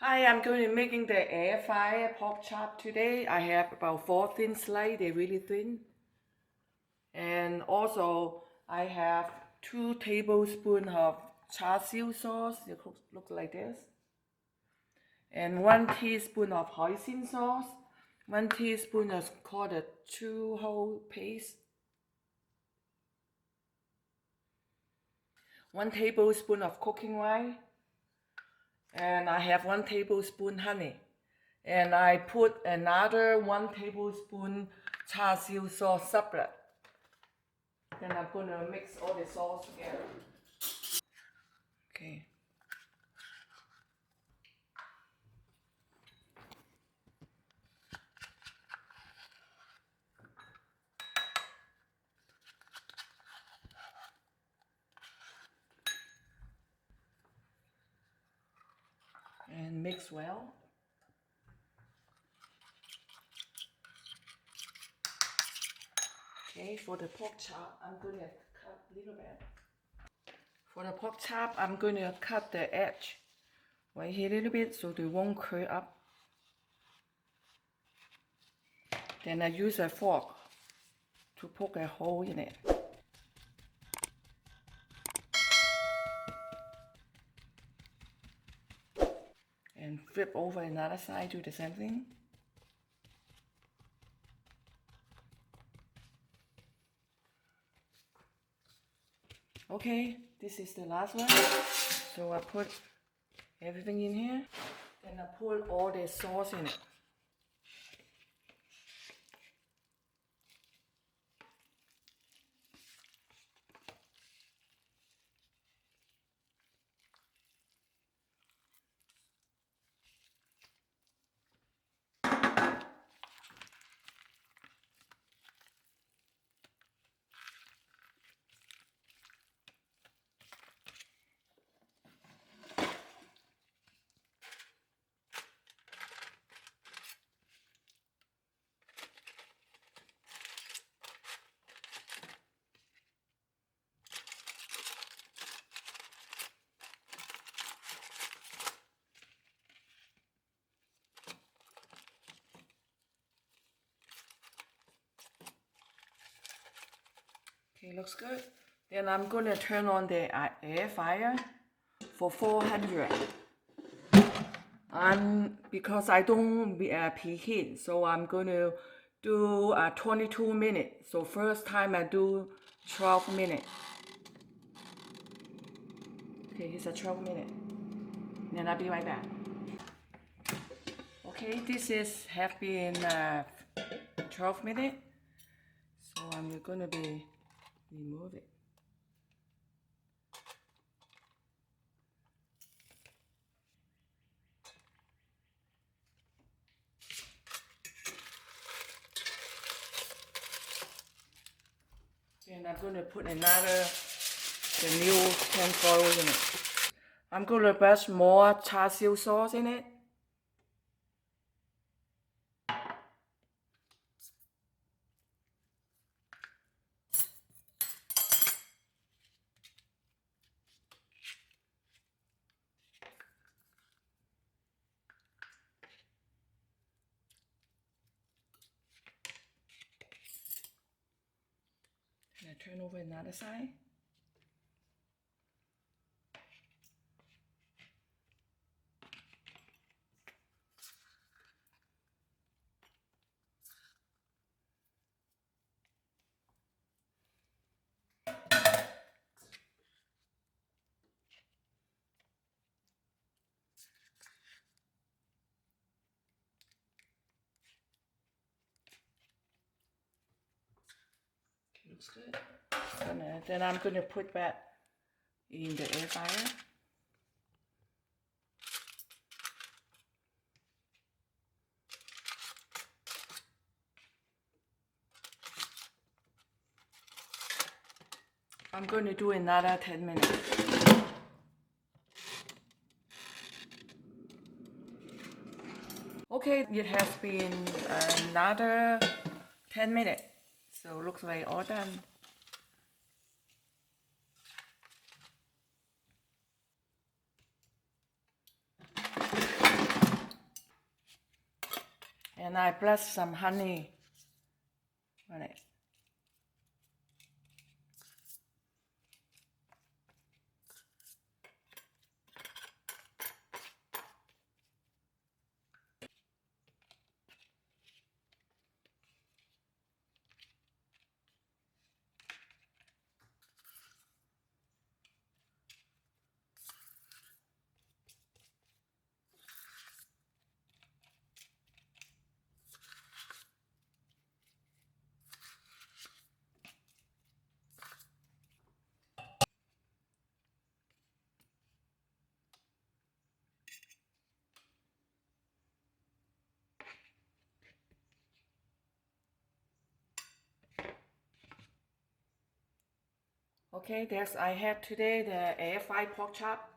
Hi, I'm going to be making the air fryer pork chop today. I have about 4 thin slices, they're really thin. And also I have 2 tablespoons of char siu sauce, it looks like this. And 1 teaspoon of hoisin sauce. 1 teaspoon is called a chu ho paste. 1 tablespoon of cooking oil. And I have 1 tablespoon honey. And I put another 1 tablespoon char siu sauce separate. Then I'm gonna mix all the sauce together. Okay. And mix well. Okay, for the pork chop, I'm gonna cut a little bit. For the pork chop, I'm gonna cut the edge right here a little bit so they won't curl up. Then I use a fork to poke a hole in it. And flip over another side, do the same thing. Okay, this is the last one. So I put everything in here. Then I put all the sauce in it. Okay, looks good. Then I'm gonna turn on the air fryer for 400. Because I don't preheat, so I'm gonna do 22 minutes. So first time I do 12 minutes. Okay, here's a 12 minute. Then I'll be right back. Okay, this is have been 12 minutes. So I'm gonna be remove it. And I'm gonna put the new tinfoil in it. I'm gonna brush more char siu sauce in it. And I turn over another side. Looks good. Then I'm gonna put that in the air fryer. I'm going to do another 10 minutes. Okay, it has been another 10 minutes. So looks like all done. and I bless some honey on it. Okay, I had today the air fried pork chop.